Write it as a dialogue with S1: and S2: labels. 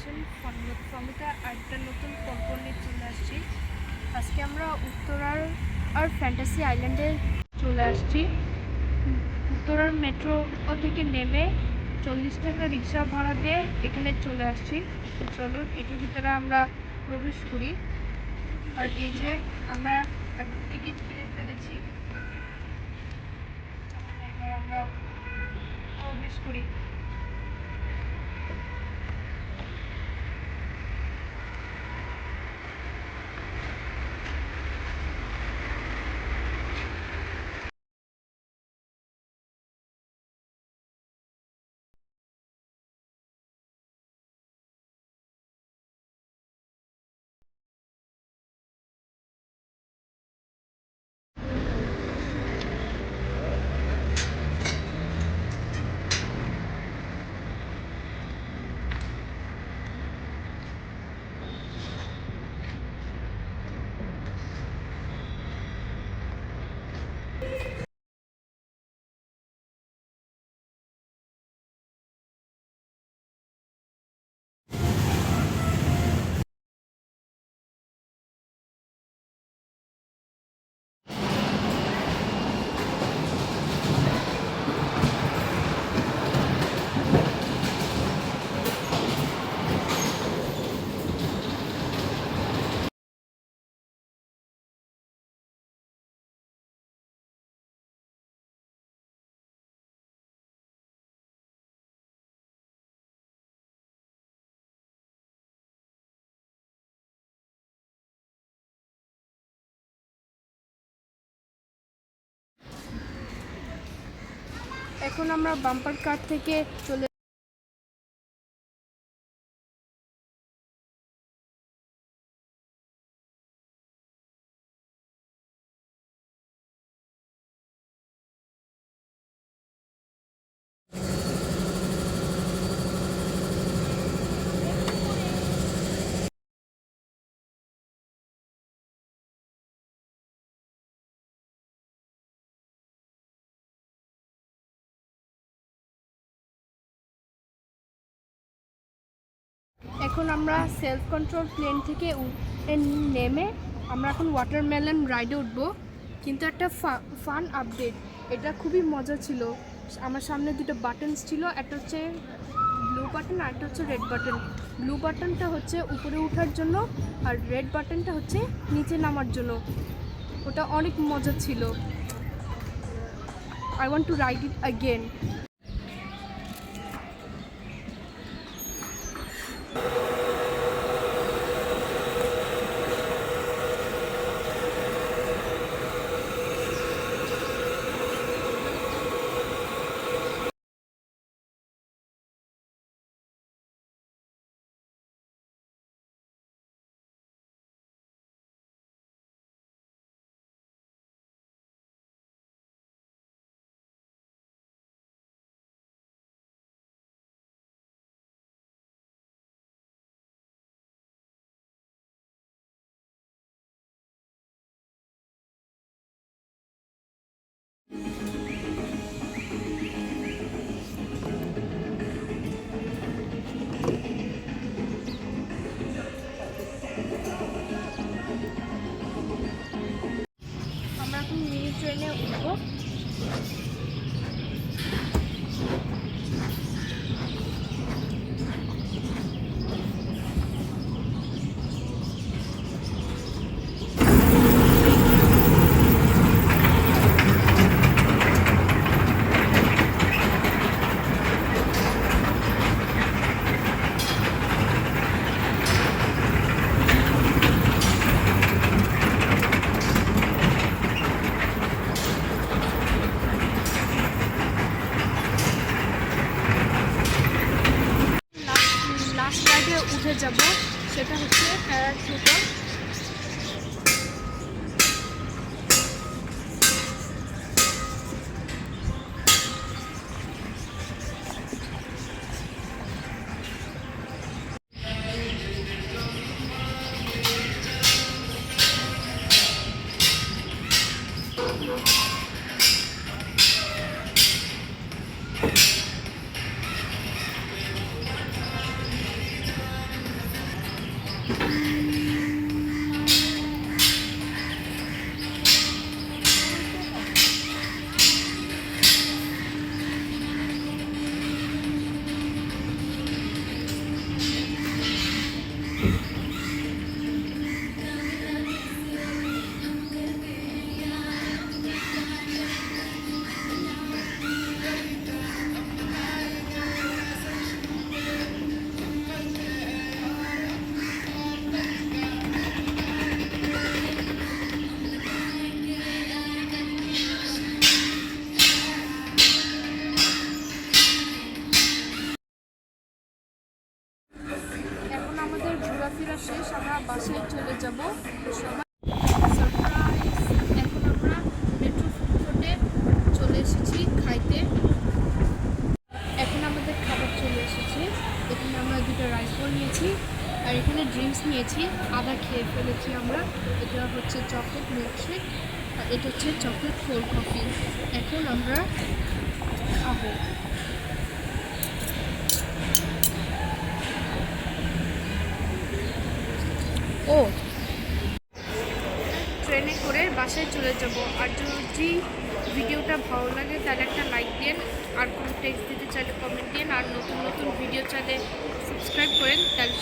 S1: আছেন? ফমিতা আরেকটা নতুন গল্প নিয়ে চলে আসছি। আজকে আমরা উত্তরার ফ্যান্টাসি আইল্যান্ডে চলে আসছি। উত্তরার মেট্রো থেকে নেমে 40 টাকা রিক্সা ভাড়া দিয়ে এখানে চলে আসছি। চলুন এটার ভিতরে আমরা প্রবেশ করি। আর এই যে আমরা টিকিট কিনে ফেলেছি, আমরা প্রবেশ করি। এখন আমরা বাম্পার কার থেকে চলে এখন আমরা সেলফ কন্ট্রোল প্লেন থেকে নেমে আমরা এখন ওয়াটারমেলন রাইডে উঠবো। কিন্তু একটা ফান আপডেট, এটা খুবই মজা ছিল। আমার সামনে দুটো বাটনস ছিল, একটা হচ্ছে ব্লু বাটন আর একটা হচ্ছে রেড বাটন। ব্লু বাটনটা হচ্ছে উপরে ওঠার জন্য আর রেড বাটনটা হচ্ছে নিচে নামার জন্য। ওটা অনেক মজা ছিল। I want to ride it again. আমরা এখন মিনি ট্রেনে উঠবো। লাস্ট রাইডে উঠে যাব, সেটা হচ্ছে প্যারাশুটার। শেষ, আমরা বাসায় চলে যাব। সবাই সারপ্রাইজ! এখন আমরা মেট্রো ফুড কোর্টে চলে এসেছি খাইতে। এখন আমাদের খাবার চলে এসেছে। এখানে আমরা দুটো রাইস বল নিয়েছি আর এখানে ড্রিঙ্কস নিয়েছি, আদা খেয়ে ফেলেছি আমরা। এটা হচ্ছে চকলেট মিল্কশেক আর এটা হচ্ছে চকলেট কোল্ড কফি। এখন আমরা খাবো। ও, ট্রেনে করে বাসায় চলে যাব। আর যদি ভিডিওটা ভালো লাগে তাহলে একটা লাইক দিন, আর কোনো টেক্সট দিতে চাইলে কমেন্ট দিন, আর নতুন নতুন ভিডিও চাইলে সাবস্ক্রাইব করেন। তাহলে